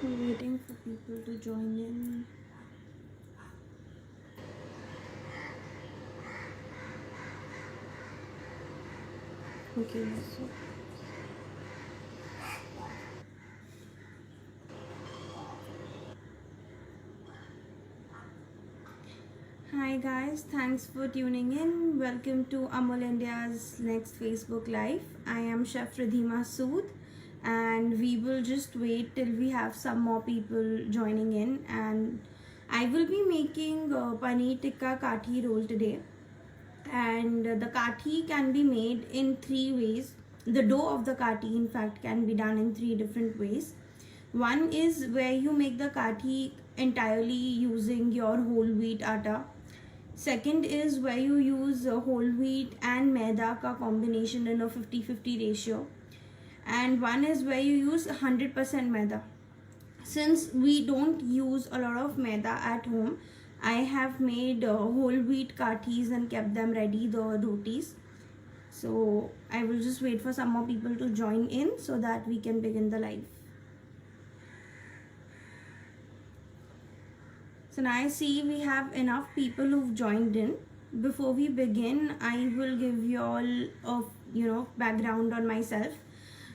Waiting for people to join in. Okay, so hi guys, thanks for tuning in. Welcome to Amul India's next Facebook Live. I am Chef Ridhima Sood, and we will just wait till we have some more people joining in. And I will be making paneer tikka kathi roll today. And the kathi can be made in three ways. The dough of the kathi, in fact, can be done in three different ways. One is where you make the kathi entirely using your whole wheat atta. Second is where you use whole wheat and maida ka combination in a 50-50 ratio. And one is where you use 100% maida. Since we don't use a lot of maida at home, I have made whole wheat kathis and kept them ready, the rotis. So I will just wait for some more people to join in so that we can begin the live. So now I see we have enough people who've joined in. Before we begin, I will give you all a background on myself.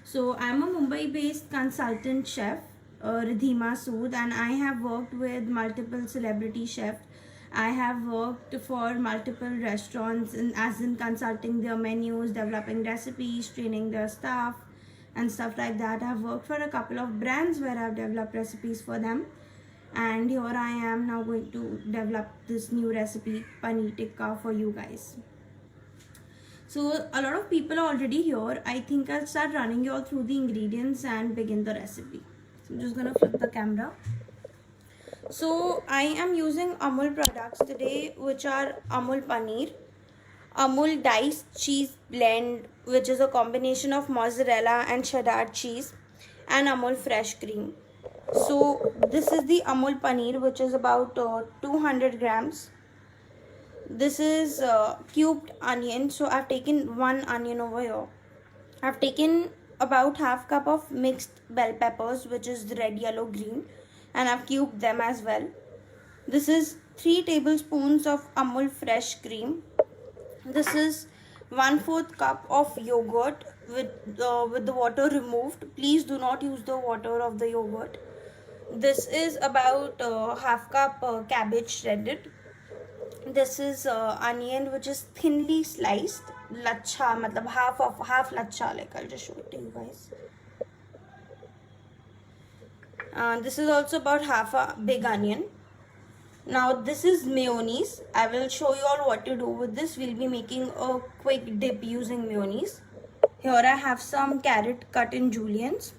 So I'm a Mumbai-based consultant chef, Ridhima Sood, and I have worked with multiple celebrity chefs. I have worked for multiple restaurants as in consulting their menus, developing recipes, training their staff, and stuff like that. I've worked for a couple of brands where I've developed recipes for them. And here I am now going to develop this new recipe, paneer tikka, for you guys. So a lot of people are already here. I think I'll start running you all through the ingredients and begin the recipe. So I'm just gonna flip the camera. So I am using Amul products today, which are Amul Paneer, Amul Diced Cheese Blend, which is a combination of mozzarella and cheddar cheese, and Amul Fresh Cream. So this is the Amul Paneer, which is about 200 grams. This is cubed onion. So I've taken one onion over here. I've taken about half cup of mixed bell peppers, which is the red, yellow, green, and I've cubed them as well. This is 3 tablespoons of Amul Fresh Cream. This is 1/4 cup of yogurt with the water removed. Please do not use the water of the yogurt. This is about half cup cabbage shredded. This is onion which is thinly sliced, lacha, matlab half lacha, like I'll just show it to you guys. This is also about half a big onion. Now this is mayonnaise. I will show you all what to do with this. We'll be making a quick dip using mayonnaise. Here I have some carrot cut in juliennes.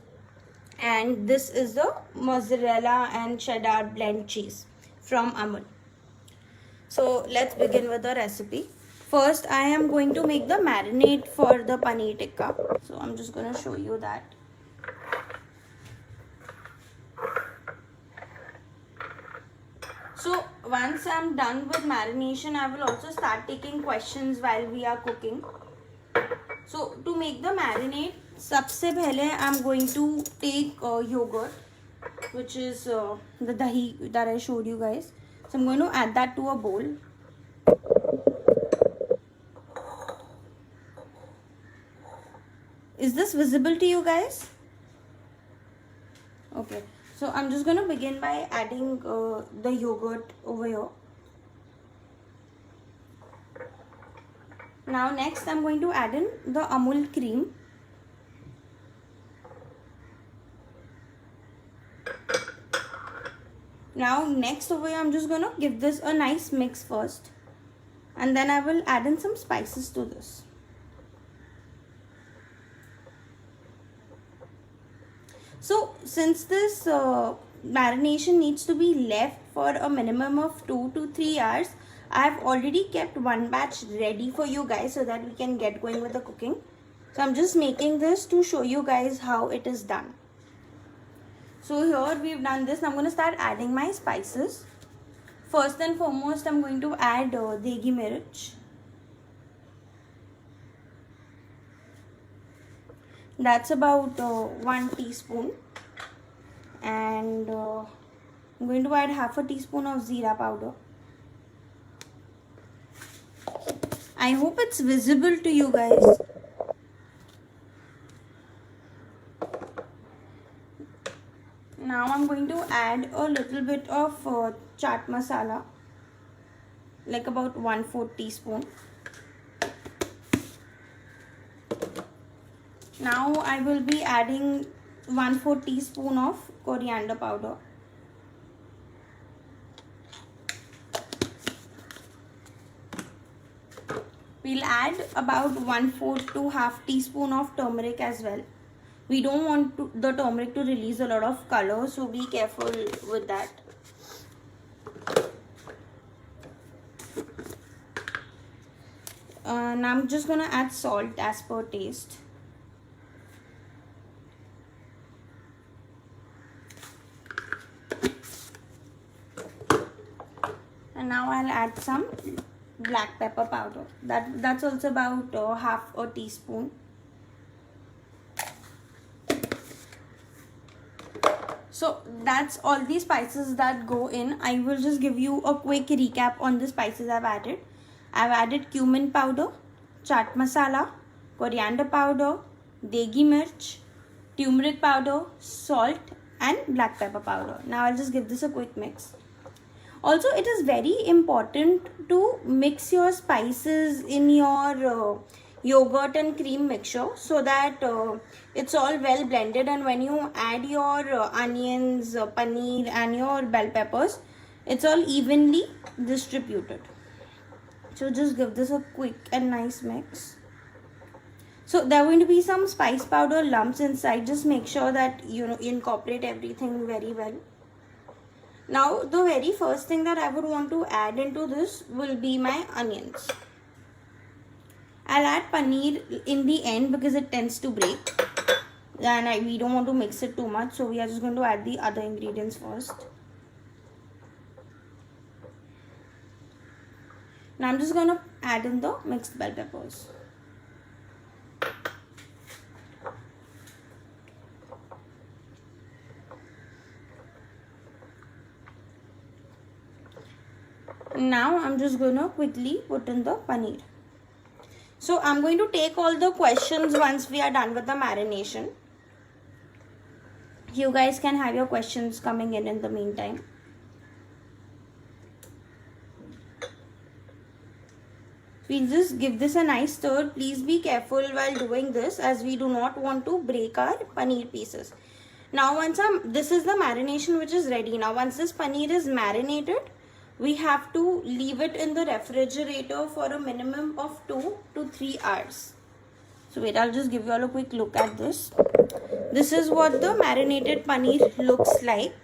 And this is the mozzarella and cheddar blend cheese from Amul. So let's begin with the recipe. First, I am going to make the marinade for the paneer tikka. So I'm just going to show you that. So once I'm done with marination, I will also start taking questions while we are cooking. So to make the marinade, सबसे पहले I'm going to take yogurt, which is the dahi that I showed you guys. So I'm going to add that to a bowl. Is this visible to you guys? Okay. So I'm just going to begin by adding the yogurt over here. Now next I'm going to add in the Amul cream. Now next over here I'm just going to give this a nice mix first. And then I will add in some spices to this. So since this marination needs to be left for a minimum of 2 to 3 hours, I have already kept one batch ready for you guys so that we can get going with the cooking. So I'm just making this to show you guys how it is done. So here we've done this. Now I'm going to start adding my spices. First and foremost, I'm going to add degi mirch. That's about 1 teaspoon. and I'm going to add half a teaspoon of Zeera powder. I hope it's visible to you guys. Now I'm going to add a little bit of chaat masala, like about 1/4 teaspoon. Now I will be adding 1/4 teaspoon of coriander powder. We'll add about 1/4 to half teaspoon of turmeric as well. We don't want the turmeric to release a lot of color, so be careful with that. Now I'm just gonna add salt as per taste. And now I'll add some black pepper powder. That's also about half a teaspoon. So that's all the spices that go in. I will just give you a quick recap on the spices I've added. I've added cumin powder, chaat masala, coriander powder, degi mirch, turmeric powder, salt and black pepper powder. Now I'll just give this a quick mix. Also, it is very important to mix your spices in your yogurt and cream mixture so that it's all well blended, and when you add your onions, paneer and your bell peppers, it's all evenly distributed. So just give this a quick and nice mix. So there are going to be some spice powder lumps inside. Just make sure that you incorporate everything very well. Now the very first thing that I would want to add into this will be my onions. I'll add paneer in the end because it tends to break, and we don't want to mix it too much, so we are just going to add the other ingredients first. Now I'm just going to add in the mixed bell peppers. Now I'm just going to quickly put in the paneer. So I'm going to take all the questions once we are done with the marination. You guys can have your questions coming in the meantime. We'll just give this a nice stir. Please be careful while doing this, as we do not want to break our paneer pieces. Now once this is the marination which is ready. Now once this paneer is marinated, we have to leave it in the refrigerator for a minimum of 2 to 3 hours. So wait, I'll just give you all a quick look at this. This is what the marinated paneer looks like,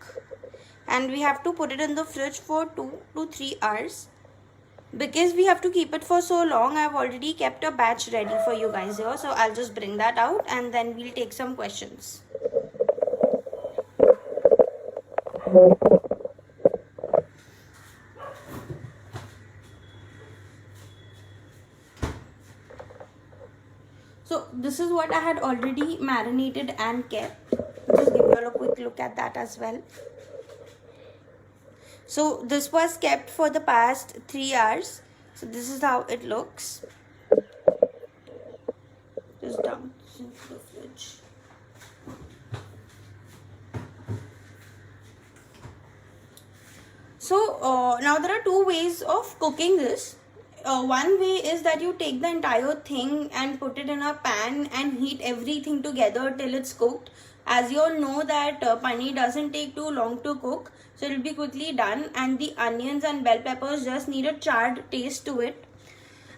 and we have to put it in the fridge for 2 to 3 hours. Because we have to keep it for so long, I've already kept a batch ready for you guys here. So I'll just bring that out and then we'll take some questions. So this is what I had already marinated and kept. Just give you all a quick look at that as well. So this was kept for the past 3 hours. So this is how it looks. Just dump this into the fridge. So now there are 2 ways of cooking this. One way is that you take the entire thing and put it in a pan and heat everything together till it's cooked. As you all know that paneer doesn't take too long to cook, so it will be quickly done, and the onions and bell peppers just need a charred taste to it.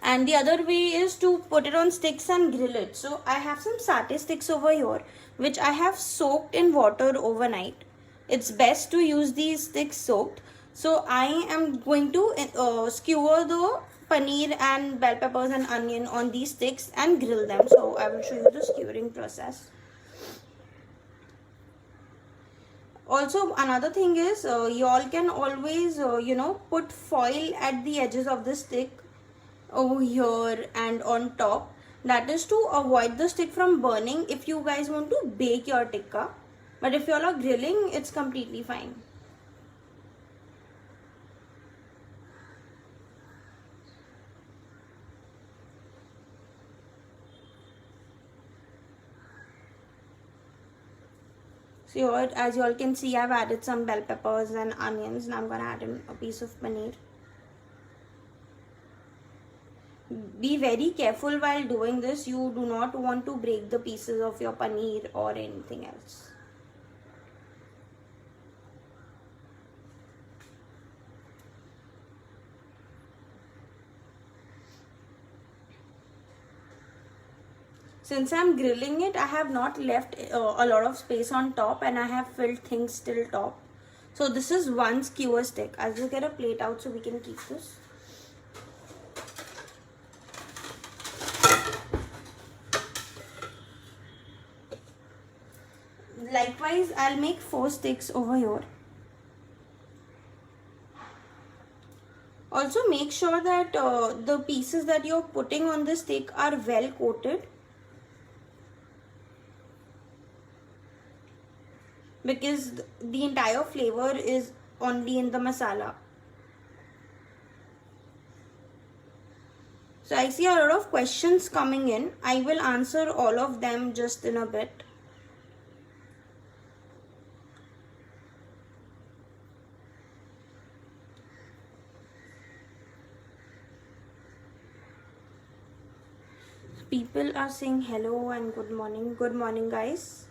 And the other way is to put it on sticks and grill it. So I have some satay sticks over here which I have soaked in water overnight. It's best to use these sticks soaked. So I am going to skewer the paneer and bell peppers and onion on these sticks and grill them. So I will show you the skewering process. Also, another thing is you all can always put foil at the edges of the stick over here and on top. That is to avoid the stick from burning if you guys want to bake your tikka. But if you all are grilling, it's completely fine. So here, as you all can see, I've added some bell peppers and onions. Now I'm gonna add in a piece of paneer. Be very careful while doing this. You do not want to break the pieces of your paneer or anything else. Since I'm grilling it, I have not left a lot of space on top, and I have filled things till top. So this is one skewer stick. I'll just get a plate out so we can keep this. Likewise, I'll make 4 sticks over here. Also make sure that the pieces that you're putting on the stick are well coated, because the entire flavor is only in the masala. So I see a lot of questions coming in. I will answer all of them just in a bit. People are saying hello and good morning. Good morning, guys.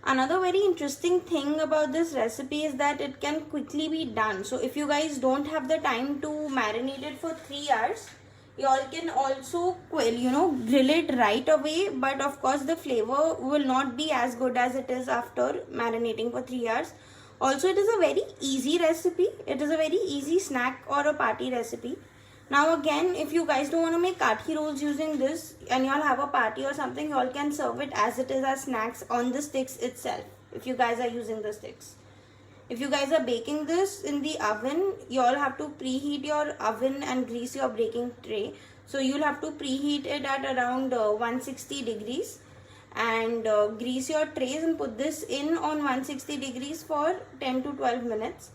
Another very interesting thing about this recipe is that it can quickly be done. So if you guys don't have the time to marinate it for 3 hours, you all can also grill it right away. But of course the flavor will not be as good as it is after marinating for 3 hours. Also, it is a very easy recipe. It is a very easy snack or a party recipe. Now again, if you guys don't want to make kathi rolls using this and you all have a party or something, you all can serve it as it is as snacks on the sticks itself, if you guys are using the sticks. If you guys are baking this in the oven, you all have to preheat your oven and grease your baking tray. So you'll have to preheat it at around 160 degrees and grease your trays and put this in on 160 degrees for 10 to 12 minutes.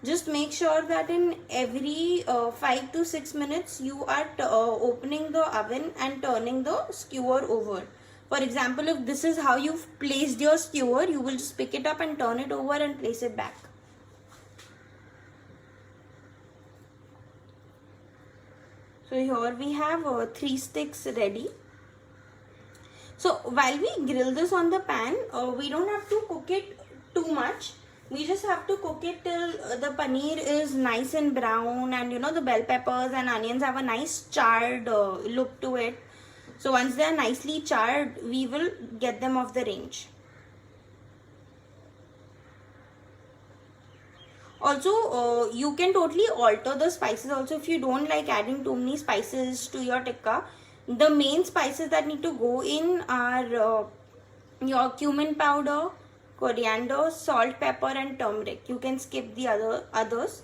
Just make sure that in every 5 to 6 minutes you are opening the oven and turning the skewer over. For example, if this is how you've placed your skewer, you will just pick it up and turn it over and place it back. So here we have 3 sticks ready. So while we grill this on the pan, we don't have to cook it too much. We just have to cook it till the paneer is nice and brown, and the bell peppers and onions have a nice charred look to it. So once they are nicely charred, we will get them off the range. Also, you can totally alter the spices also if you don't like adding too many spices to your tikka. The main spices that need to go in are your cumin powder, coriander, salt, pepper and turmeric. You can skip the others,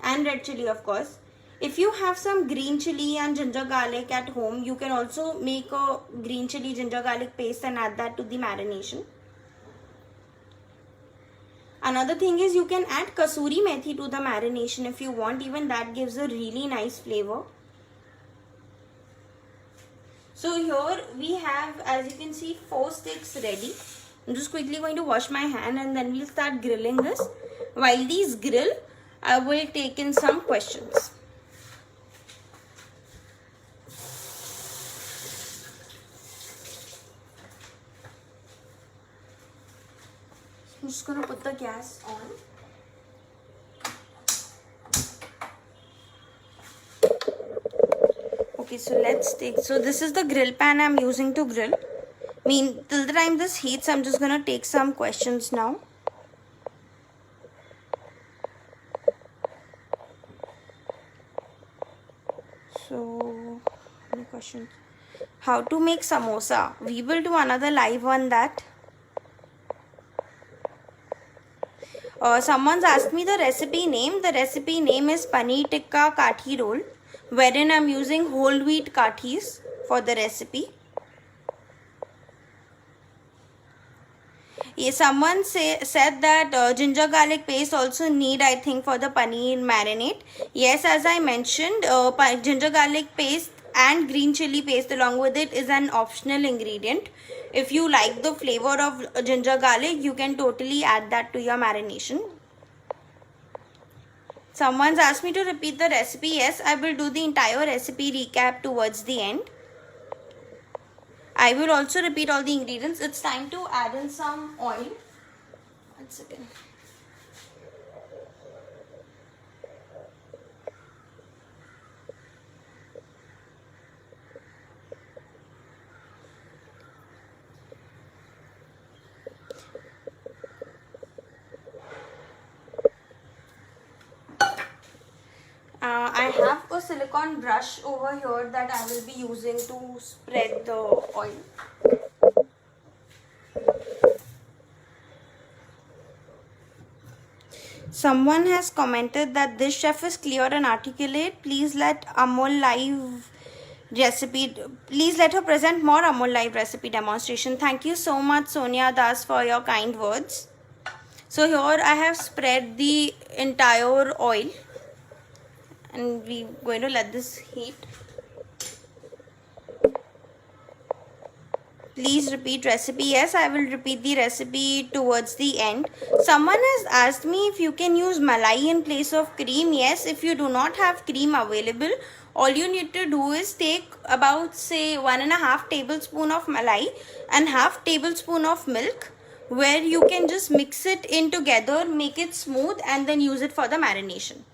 and red chili of course. If you have some green chili and ginger garlic at home, you can also make a green chili ginger garlic paste and add that to the marination. Another thing is you can add kasuri methi to the marination if you want. Even that gives a really nice flavor. So here we have, as you can see, 4 sticks ready. I'm just quickly going to wash my hand and then we'll start grilling this. While these grill, I will take in some questions. I'm just going to put the gas on. Okay, so this is the grill pan I'm using to grill. Till the time this heats, I'm just going to take some questions now. So, any questions? How to make samosa? We will do another live on that. Someone's asked me the recipe name. The recipe name is Paneer Tikka Kathi Roll, wherein I'm using whole wheat kathis for the recipe. Someone said that ginger garlic paste also need, I think, for the paneer marinade. Yes, as I mentioned, ginger garlic paste and green chili paste along with it is an optional ingredient. If you like the flavor of ginger garlic, you can totally add that to your marination. Someone's asked me to repeat the recipe. Yes, I will do the entire recipe recap towards the end. I will also repeat all the ingredients. It's time to add in some oil. 1 second. I have a silicone brush over here that I will be using to spread the oil. Someone has commented that this chef is clear and articulate. Please let Amol live recipe. Please let her present more Amol live recipe demonstration. Thank you so much, Sonia Das, for your kind words. So here I have spread the entire oil, and we're going to let this heat. Please repeat recipe. Yes, I will repeat the recipe towards the end. Someone has asked me if you can use malai in place of cream. Yes, if you do not have cream available, all you need to do is take about, say, 1.5 tablespoon of malai and 1/2 tablespoon of milk, where you can just mix it in together, make it smooth, and then use it for the marination.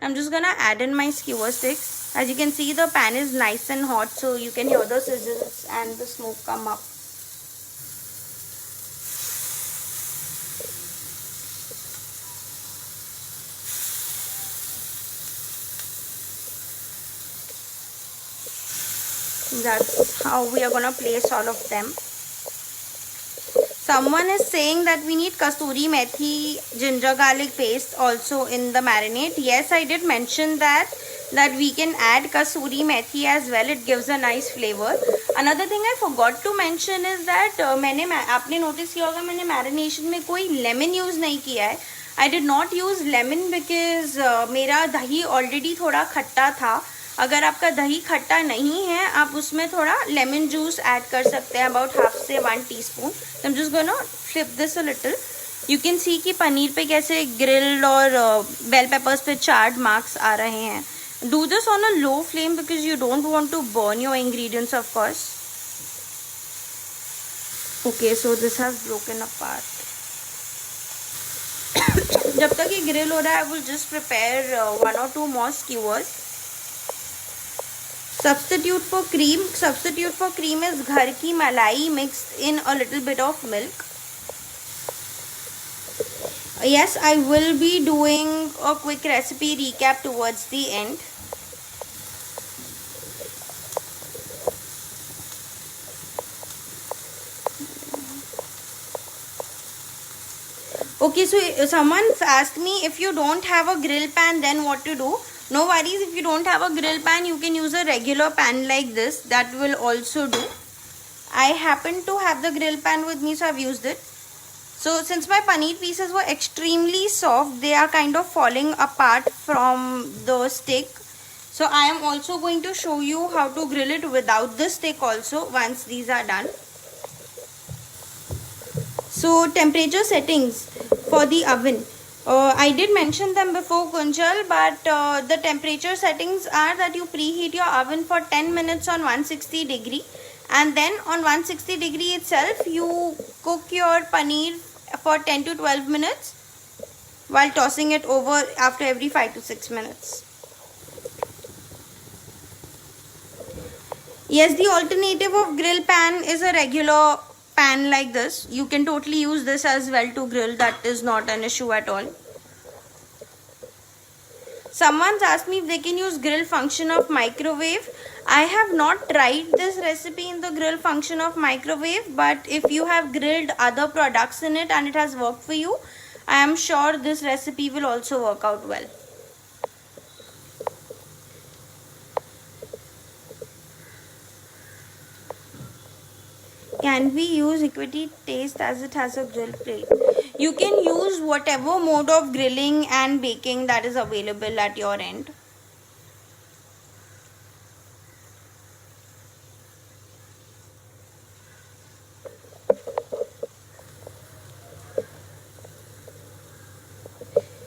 I'm just gonna add in my skewer sticks. As you can see, the pan is nice and hot, so you can hear the sizzles and the smoke come up. That's how we are gonna place all of them. Someone is saying that we need kasuri methi ginger garlic paste also in the marinade. Yes, I did mention that we can add kasuri methi as well. It gives a nice flavor. Another thing I forgot to mention is that आपने notice किया होगा मैंने marination में कोई lemon use नहीं किया है. I did not use lemon because मेरा दही already थोड़ा खट्टा था. अगर आपका दही खट्टा नहीं है, आप उसमें थोड़ा लेमन जूस ऐड कर सकते हैं, अबाउट 1/2 से 1 teaspoon. I am just gonna flip this a little. You can see कि पनीर पे कैसे ग्रिल्ड और बेल पेपर्स पे चार्ड मार्क्स आ रहे हैं. Do this on a low flame because you don't want to burn your ingredients of course. Okay, so this has broken apart. जब तक ये ग्रिल हो रहा है, I will just prepare 1 or 2 more skewers. Substitute for cream is घर की मलाई mixed in a little bit of milk. Yes, I will be doing a quick recipe recap towards the end. Okay, so someone asked me if you don't have a grill pan, then what to do. No worries, if you don't have a grill pan, you can use a regular pan like this. That will also do. I happen to have the grill pan with me, so I've used it. So since my paneer pieces were extremely soft, they are kind of falling apart from the stick. So I am also going to show you how to grill it without the stick also once these are done. So temperature settings for the oven. I did mention them before, Kunjal, but the temperature settings are that you preheat your oven for 10 minutes on 160 degree, and then on 160 degree itself you cook your paneer for 10 to 12 minutes while tossing it over after every 5 to 6 minutes. Yes, the alternative of grill pan is a regular pan like this. You can totally use this as well to grill. That is not an issue at all. Someone's asked me if they can use grill function of microwave. I have not tried this recipe in the grill function of microwave, but if you have grilled other products in it and it has worked for you, I am sure this recipe will also work out well. Can can we use Equity Taste as it has a grill plate? You can use whatever mode of grilling and baking that is available at your end.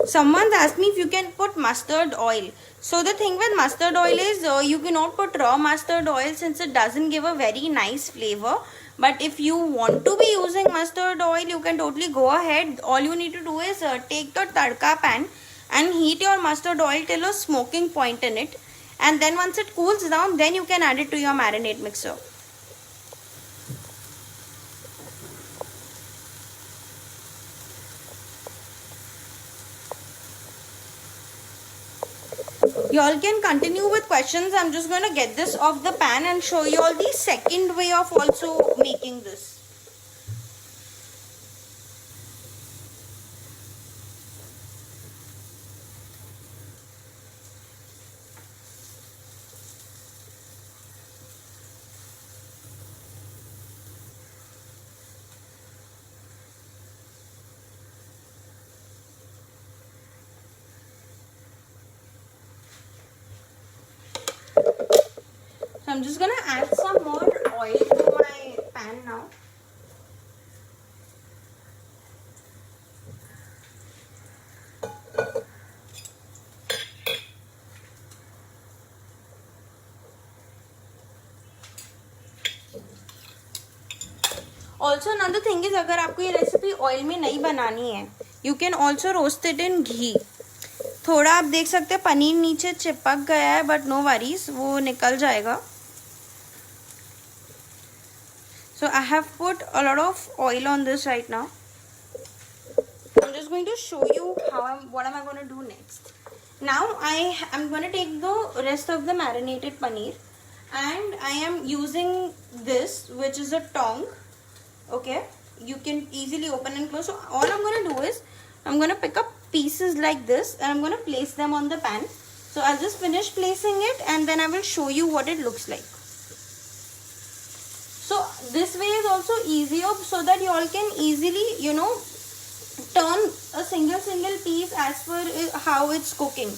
Someone asked me if you can put mustard oil. So the thing with mustard oil is you cannot put raw mustard oil since it doesn't give a very nice flavor. But if you want to be using mustard oil, you can totally go ahead. All you need to do is take the tadka pan and heat your mustard oil till a smoking point in it. And then once it cools down, then you can add it to your marinade mixer. Y'all can continue with questions. I'm just going to get this off the pan and show you all the second way of also making this. So I'm just gonna add some more oil to my pan now. Also another thing is अगर आपको ये recipe oil में नहीं बनानी है, you can also roast it in ghee. थोड़ा आप देख सकते हैं पनीर नीचे चिपक गया है, बट नो वरीज, वो निकल जाएगा. So I have put a lot of oil on this right now. I'm just going to show you what am I going to do next. Now I'm going to take the rest of the marinated paneer and I am using this, which is a tong. Okay, you can easily open and close. So all I'm going to do is I'm going to pick up pieces like this and I'm going to place them on the pan. So I'll just finish placing it and then I will show you what it looks like. So this way is also easier so that you all can easily, turn a single piece as per how it's cooking,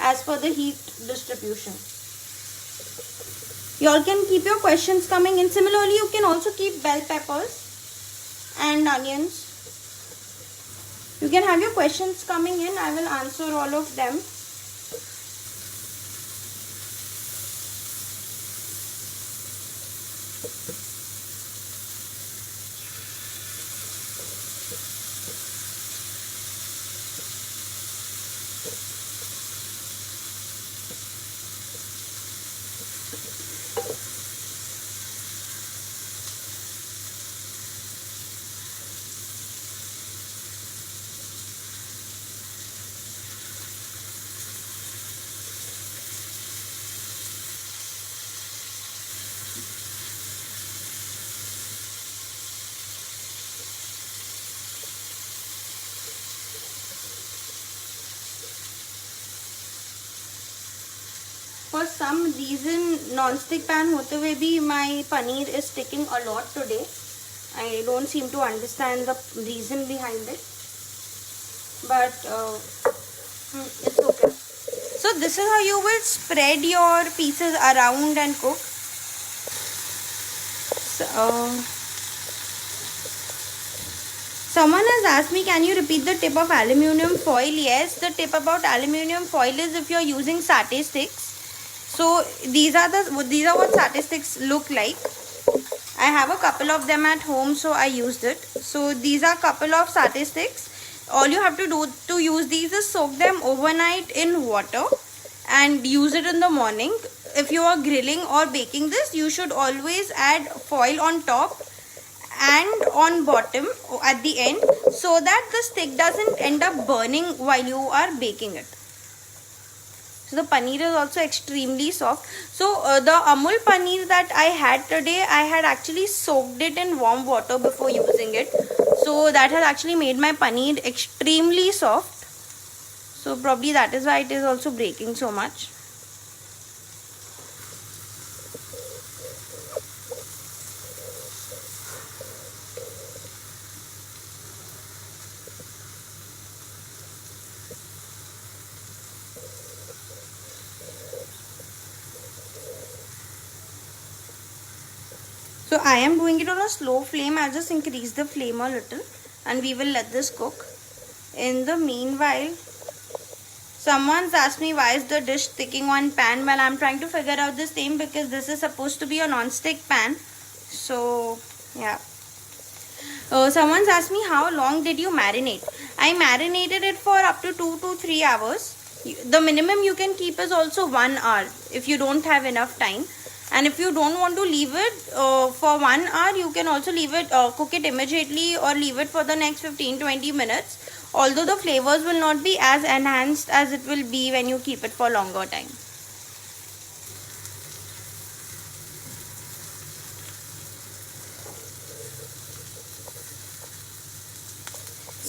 as per the heat distribution. You all can keep your questions coming in. Similarly, you can also keep bell peppers and onions. You can have your questions coming in. I will answer all of them. For some reason, non-stick pan होते हुए भी my paneer is sticking a lot today. I don't seem to understand the reason behind it, but it's okay. So this is how you will spread your pieces around and cook. Someone has asked me, can you repeat the tip of aluminium foil? Yes, the tip about aluminium foil is if you are using satay sticks. So these are what satay sticks look like. I have a couple of them at home, so I used it. So these are couple of satay sticks. All you have to do to use these is soak them overnight in water and use it in the morning. If you are grilling or baking this, you should always add foil on top and on bottom at the end so that the stick doesn't end up burning while you are baking it. So the paneer is also extremely soft. So the Amul paneer that I had today, I had actually soaked it in warm water before using it. So that has actually made my paneer extremely soft. So probably that is why it is also breaking so much. I am doing it on a slow flame. I'll just increase the flame a little and we will let this cook. In the meanwhile, someone's asked me why is the dish sticking on pan. Well, I'm trying to figure out this thing because this is supposed to be a non-stick pan. So yeah. Someone's asked me how long did you marinate. I marinated it for up to 2 to 3 hours. The minimum you can keep is also 1 hour if you don't have enough time. And if you don't want to leave it for 1 hour, you can also leave it, cook it immediately or leave it for the next 15-20 minutes. Although the flavors will not be as enhanced as it will be when you keep it for longer time.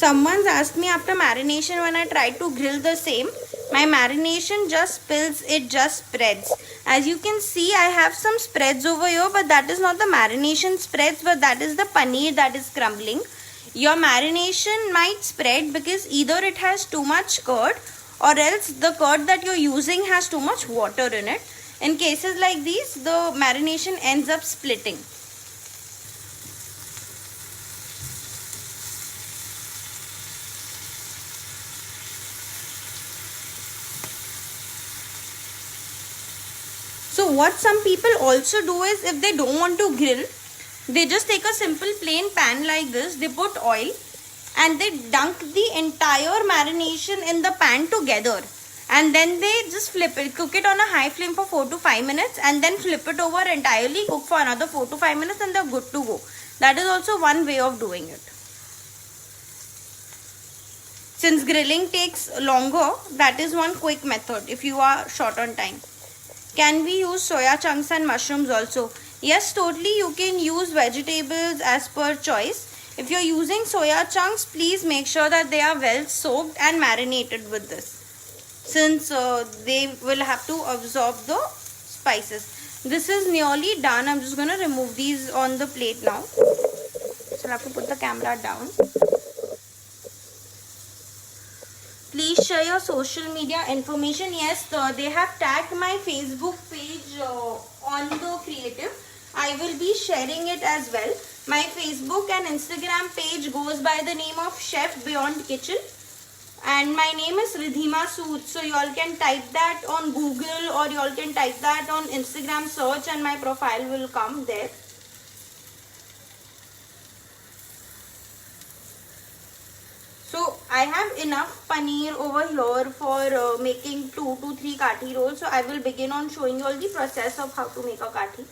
Someone's asked me after marination when I try to grill the same, my marination just spills, it just spreads. As you can see, I have some spreads over here, but that is not the marination spreads, but that is the paneer that is crumbling. Your marination might spread because either it has too much curd or else the curd that you're using has too much water in it. In cases like these, the marination ends up splitting. So what some people also do is, if they don't want to grill, they just take a simple plain pan like this, they put oil and they dunk the entire marination in the pan together. And then they just flip it, cook it on a high flame for 4 to 5 minutes and then flip it over entirely, cook for another 4 to 5 minutes and they're good to go. That is also one way of doing it. Since grilling takes longer, that is one quick method if you are short on time. Can we use soya chunks and mushrooms also? Yes, totally. You can use vegetables as per choice. If you're using soya chunks, please make sure that they are well soaked and marinated with this, since they will have to absorb the spices. This is nearly done. I'm just going to remove these on the plate now. So I have to put the camera down. Please share your social media information. Yes, they have tagged my Facebook page on the creative. I will be sharing it as well. My Facebook and Instagram page goes by the name of Chef Beyond Kitchen. And my name is Ridhima Sood. So you all can type that on Google or you all can type that on Instagram search and my profile will come there. So I have enough paneer over here for making 2 to 3 kathi rolls. So I will begin on showing you all the process of how to make a kathi.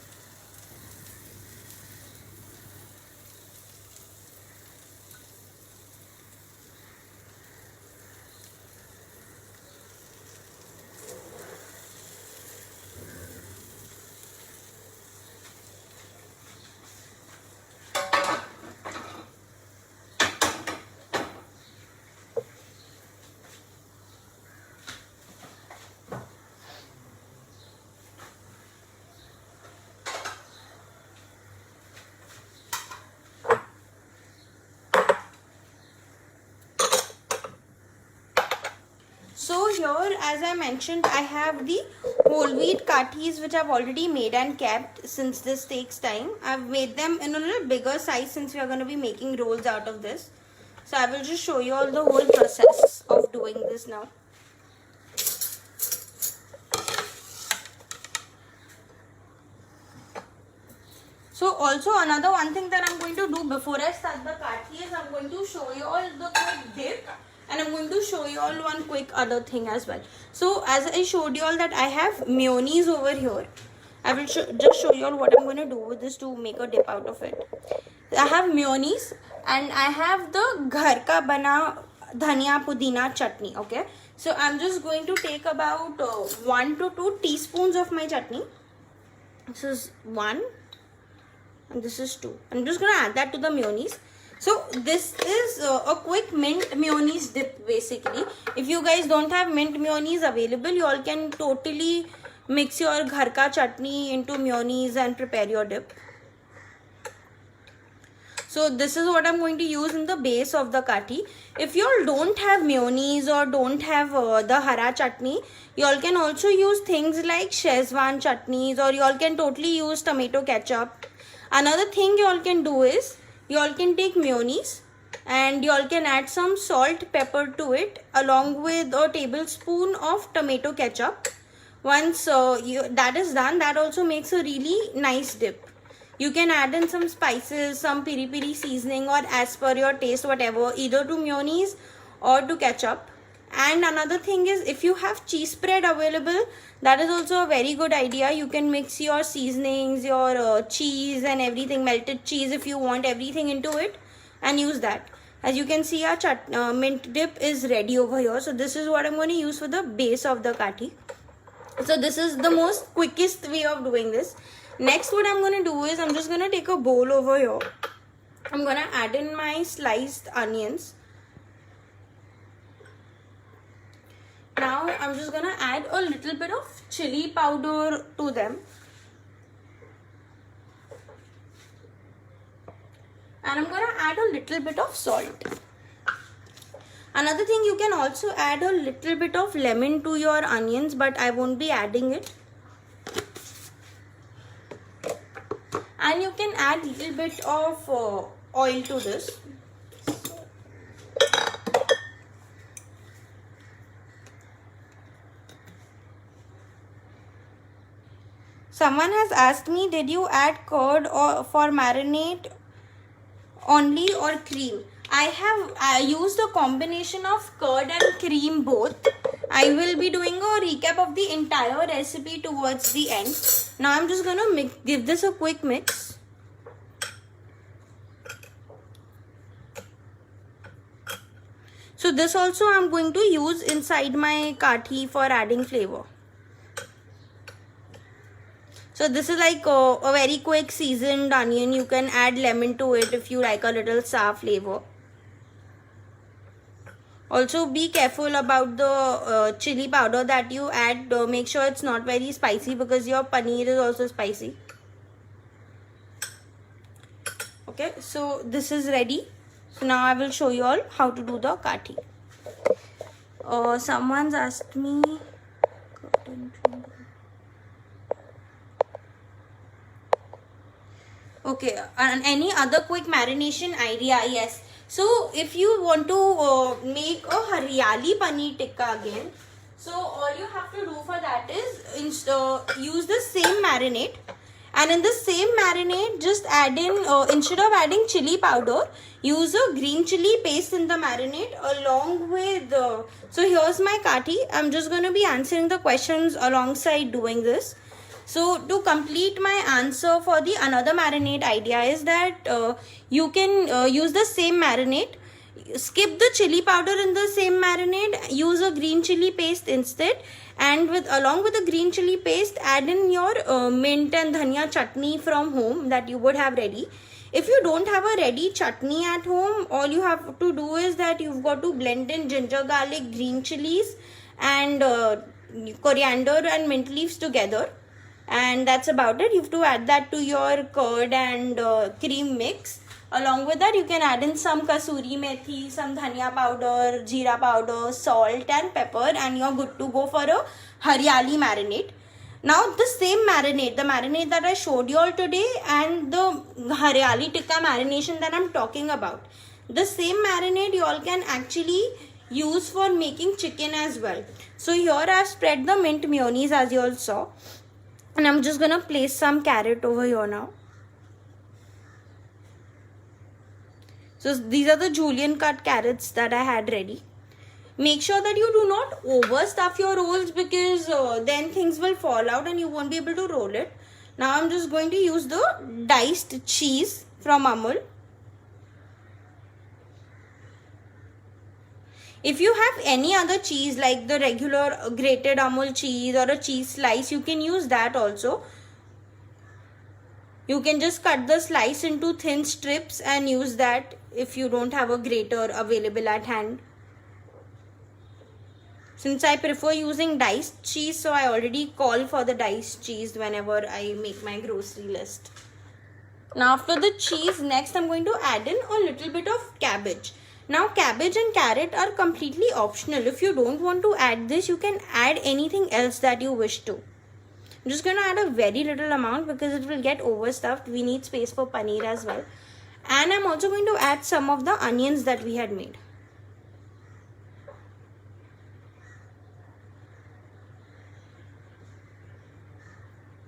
So here, as I mentioned, I have the whole wheat kathis which I've already made and kept since this takes time. I've made them in a little bigger size since we are going to be making rolls out of this. So I will just show you all the whole process of doing this now. So also another one thing that I'm going to do before I start the kathi is I'm going to show you all the quick dip. And I'm going to show you all one quick other thing as well. So as I showed you all that I have mayonnaise over here. I will just show you all what I'm going to do with this to make a dip out of it. I have mayonnaise and I have the ghar ka bana dhania pudina chutney. Okay. So I'm just going to take about 1 to 2 teaspoons of my chutney. This is 1 and this is 2. I'm just going to add that to the mayonnaise. So this is a quick mint mayonnaise dip basically. If you guys don't have mint mayonnaise available, you all can totally mix your ghar ka chutney into mayonnaise and prepare your dip. So this is what I'm going to use in the base of the kathi. If you all don't have mayonnaise or don't have the hara chutney, you all can also use things like Szechuan chutneys or you all can totally use tomato ketchup. Another thing you all can do is, you all can take mayonnaise and you all can add some salt, pepper to it along with a tablespoon of tomato ketchup. Once that is done, that also makes a really nice dip. You can add in some spices, some piri piri seasoning, or as per your taste, whatever, either to mayonnaise or to ketchup. And another thing is, if you have cheese spread available, that is also a very good idea. You can mix your seasonings, your cheese and everything, melted cheese if you want, everything into it, and use that. As you can see, our mint dip is ready over here. So this is what I'm going to use for the base of the kati. So this is the most quickest way of doing this. Next, what I'm going to do is, I'm just going to take a bowl over here. I'm going to add in my sliced onions. Now I'm just going to add a little bit of chili powder to them. And I'm going to add a little bit of salt. Another thing, you can also add a little bit of lemon to your onions, but I won't be adding it. And you can add a little bit of oil to this. Someone has asked me, did you add curd or for marinade only or cream? I have used a combination of curd and cream both. I will be doing a recap of the entire recipe towards the end. Now I'm just going to give this a quick mix. So this also I'm going to use inside my kati for adding flavor. So this is like a very quick seasoned onion. You can add lemon to it if you like a little sour flavor. Also be careful about the chili powder that you add. Make sure it's not very spicy because your paneer is also spicy. Okay, so this is ready. So now I will show you all how to do the kati. Someone's asked me. Okay, and any other quick marination idea? Yes. So if you want to make a Haryali paneer tikka again, so all you have to do for that is use the same marinade, and in the same marinade just add in instead of adding chili powder, use a green chili paste in the marinade along with so here's my kati. I'm just going to be answering the questions alongside doing this. So to complete my answer for the another marinade idea is that you can use the same marinade, skip the chili powder in the same marinade, use a green chili paste instead, and along with the green chili paste add in your mint and dhania chutney from home that you would have ready. If you don't have a ready chutney at home, all you have to do is that you've got to blend in ginger, garlic, green chilies and coriander and mint leaves together. And that's about it. You have to add that to your curd and cream mix. Along with that, you can add in some kasuri methi, some dhania powder, jeera powder, salt and pepper, and you're good to go for a Haryali marinade. Now the same marinade, the marinade that I showed you all today and the Haryali tikka marination that I'm talking about, the same marinade you all can actually use for making chicken as well. So here I've spread the mint mayonnaise as you all saw. And I'm just going to place some carrot over here now. So these are the julienne cut carrots that I had ready. Make sure that you do not overstuff your rolls because then things will fall out and you won't be able to roll it. Now I'm just going to use the diced cheese from Amul. If you have any other cheese like the regular grated Amul cheese or a cheese slice, you can use that also. You can just cut the slice into thin strips and use that if you don't have a grater available at hand. Since I prefer using diced cheese, so I already call for the diced cheese whenever I make my grocery list. Now after the cheese, next I'm going to add in a little bit of cabbage. Now cabbage and carrot are completely optional. If you don't want to add this, you can add anything else that you wish to. I'm just going to add a very little amount because it will get overstuffed. We need space for paneer as well. And I'm also going to add some of the onions that we had made.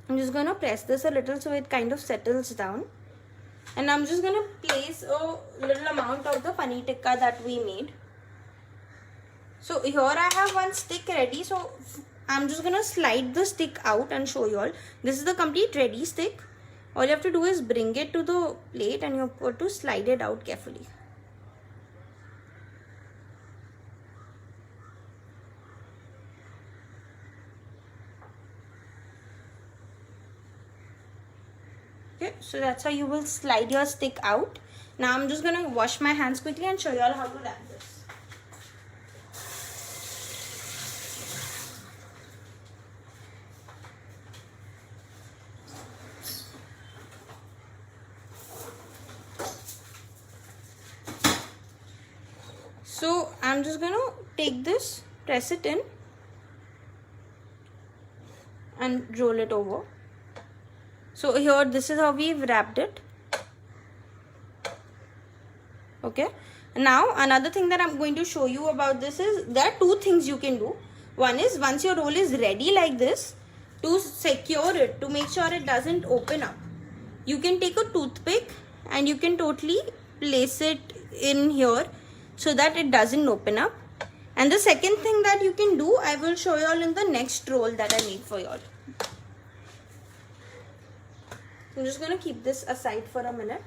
I'm just going to press this a little so it kind of settles down. And I'm just going to place a little amount of the paneer tikka that we made. So here I have one stick ready. So I'm just going to slide the stick out and show you all. This is the complete ready stick. All you have to do is bring it to the plate and you have to slide it out carefully. Okay, so that's how you will slide your stick out. Now I'm just going to wash my hands quickly and show you all how to wrap this. So I'm just going to take this, press it in and roll it over. So here this is how we've wrapped it. Okay. Now another thing that I'm going to show you about this is there are two things you can do. One is once your roll is ready like this, to secure it, to make sure it doesn't open up, you can take a toothpick and you can totally place it in here so that it doesn't open up. And the second thing that you can do, I will show you all in the next roll that I made for you all. I'm just going to keep this aside for a minute.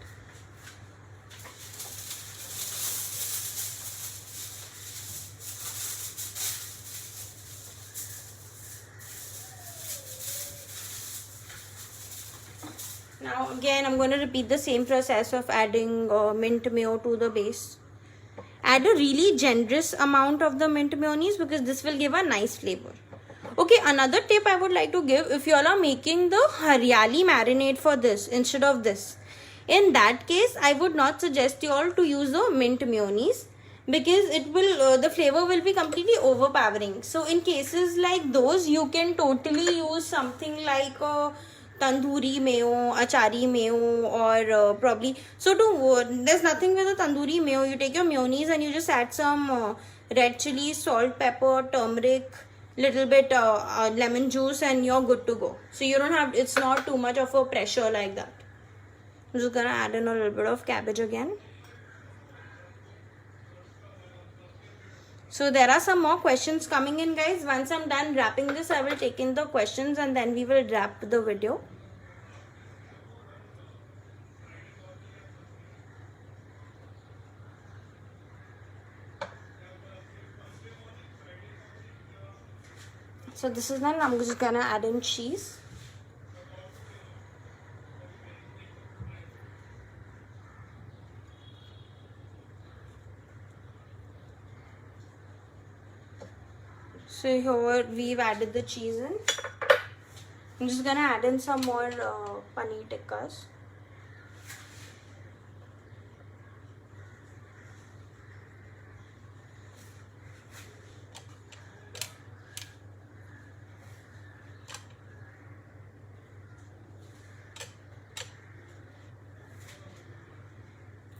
Now again I'm going to repeat the same process of adding mint mayo to the base. Add a really generous amount of the mint mayonnaise because this will give a nice flavor. Okay, another tip I would like to give, if you all are making the hariyali marinade for this instead of this, in that case I would not suggest you all to use the mint mayonnaise because it will the flavor will be completely overpowering. So in cases like those, you can totally use something like tandoori mayo, achari mayo, or probably there's nothing with the tandoori mayo. You take your mayonnaise and you just add some red chili, salt, pepper, turmeric, little bit lemon juice, and you're good to go. So you don't have, it's not too much of a pressure like that. I'm just gonna add in a little bit of cabbage again. So there are some more questions coming in, guys. Once I'm done wrapping this, I will take in the questions and then we will wrap the video. So this is done. I'm just gonna add in cheese. So here we've added the cheese in. I'm just gonna add in some more paneer tikkas.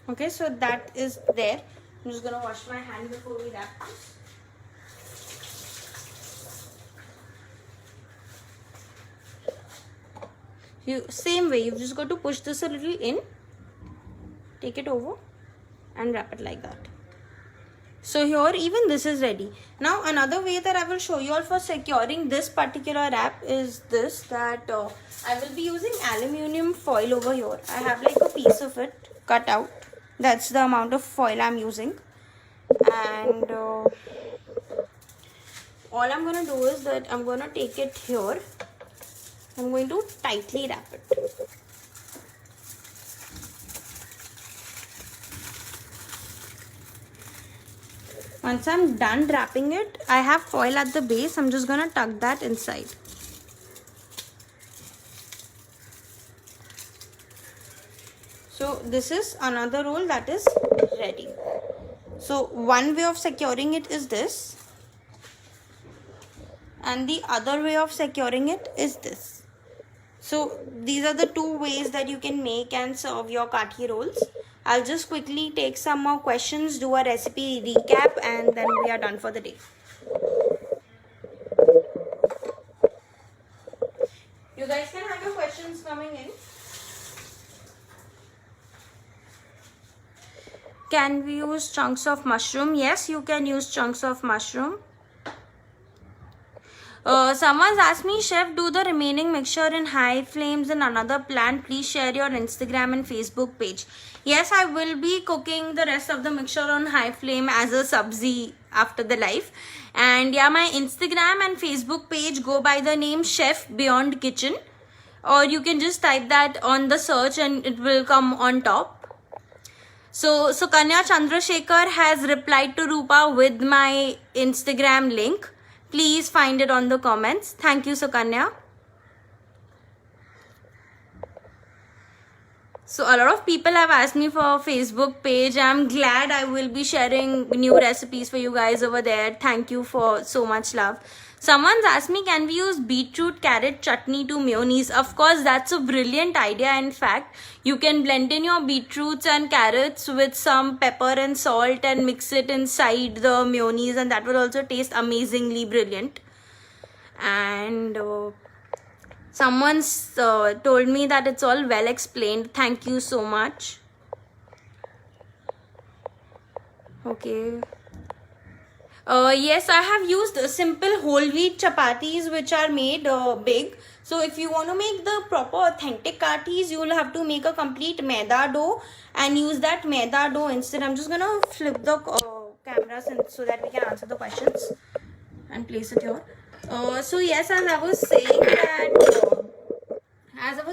Okay, so that is there. I'm just gonna wash my hand before we wrap this. Same way, you've just got to push this a little in, take it over and wrap it like that. So here even this is ready. Now another way that I will show you all for securing this particular wrap is this, that I will be using aluminium foil over here. I have like a piece of it cut out. That's the amount of foil I'm using. And all I'm going to do is that I'm going to take it here. I'm going to tightly wrap it. Once I'm done wrapping it, I have foil at the base. I'm just going to tuck that inside. So this is another roll that is ready. So one way of securing it is this. and the other way of securing it is this. So these are the two ways that you can make and serve your kathi rolls. I'll just quickly take some more questions, do a recipe recap, and then we are done for the day. You guys can have your questions coming in. Can we use chunks of mushroom? Yes, you can use chunks of mushroom. Someone's asked me, Chef, do the remaining mixture in high flames in another plan. Please share your Instagram and Facebook page. Yes, I will be cooking the rest of the mixture on high flame as a sabzi after the live. And yeah, my Instagram and Facebook page go by the name Chef Beyond Kitchen. Or you can just type that on the search and it will come on top. So Sukanya Chandrasekhar has replied to Rupa with my Instagram link. Please find it on the comments. Thank you, Sukanya. So a lot of people have asked me for a Facebook page. I'm glad I will be sharing new recipes for you guys over there. Thank you for so much love. Someone's asked me, can we use beetroot carrot chutney to mayonnaise? Of course, that's a brilliant idea. In fact, you can blend in your beetroots and carrots with some pepper and salt and mix it inside the mayonnaise, and that will also taste amazingly brilliant. And someone's told me that it's all well explained. Thank you so much. Okay. Yes, I have used simple whole wheat chapatis which are made big. So if you want to make the proper authentic kathis, you will have to make a complete maida dough and use that maida dough instead. I'm just going to flip the camera so that we can answer the questions and place it here. So yes, as I was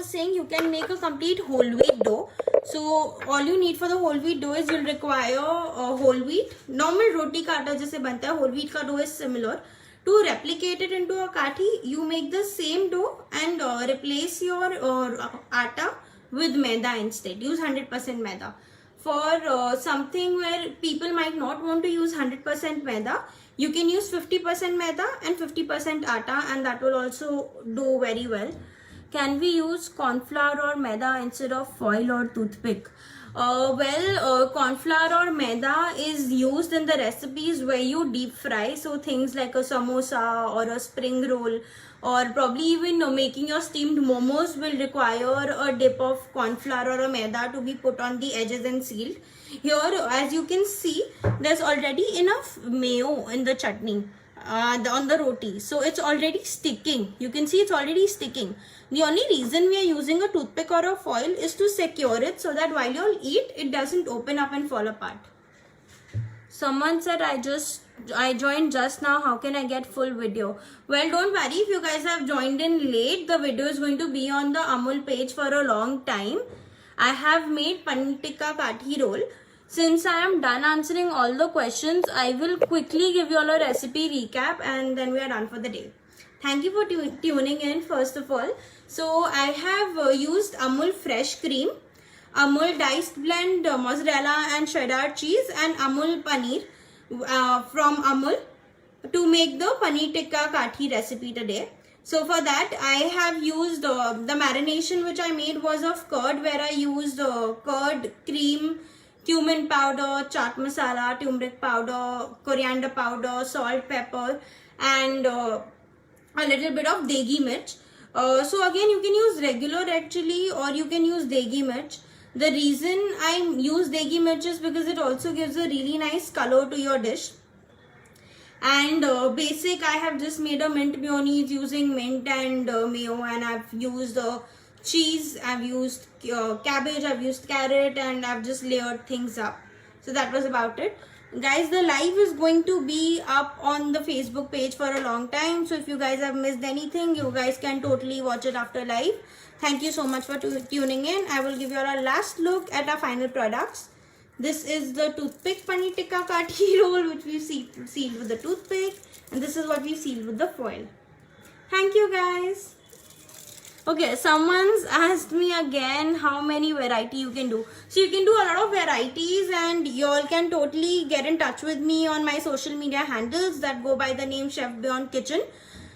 saying, you can make a complete whole wheat dough. So all you need for the whole wheat dough is you'll require whole wheat. Normal roti ka aata jaise banta hai, whole wheat ka dough is similar. To replicate it into a kathi, you make the same dough and replace your atta with maida instead. Use 100% maida. For something where people might not want to use 100% maida, you can use 50% maida and 50% atta, and that will also do very well. Can we use corn flour or maida instead of foil or toothpick? Corn flour or maida is used in the recipes where you deep fry. So things like a samosa or a spring roll, or probably even making your steamed momos will require a dip of corn flour or a maida to be put on the edges and sealed. Here, as you can see, there's already enough mayo in the chutney. On the roti, so it's already sticking. You can see it's already sticking. The only reason we are using a toothpick or a foil is to secure it so that while you'll eat, it doesn't open up and fall apart. Someone said, I joined just now. How can I get full video? Well, don't worry. If you guys have joined in late, the video is going to be on the Amul page for a long time. I have made paneer tikka kathi roll. Since I am done answering all the questions, I will quickly give you all a recipe recap and then we are done for the day. Thank you for tuning in first of all. So I have used Amul fresh cream, Amul diced blend mozzarella and cheddar cheese, and Amul paneer from Amul to make the paneer tikka kathi recipe today. So for that I have used the marination which I made was of curd, where I used curd, cream, cumin powder, chaat masala, turmeric powder, coriander powder, salt, pepper, and a little bit of degi mirch. So again, you can use regular red chili or you can use degi mirch. The reason I use degi mirch is because it also gives a really nice color to your dish. And basic, I have just made a mint mayonnaise using mint and mayo, and I've used cheese, I've used cabbage, I've used carrot, and I've just layered things up. So that was about it. Guys, the live is going to be up on the Facebook page for a long time. So if you guys have missed anything, you guys can totally watch it after live. Thank you so much for tuning in. I will give you a last look at our final products. This is the toothpick paneer tikka kathi roll, which we sealed with the toothpick. And this is what we sealed with the foil. Thank you guys. Okay, someone's asked me again how many variety you can do. So you can do a lot of varieties, and you all can totally get in touch with me on my social media handles that go by the name Chef Beyond Kitchen.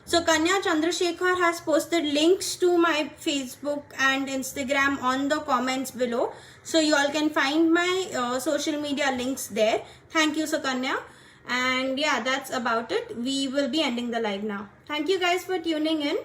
So Kanya Chandrasekhar has posted links to my Facebook and Instagram on the comments below. So you all can find my social media links there. Thank you, Sukanya. And yeah, that's about it. We will be ending the live now. Thank you guys for tuning in.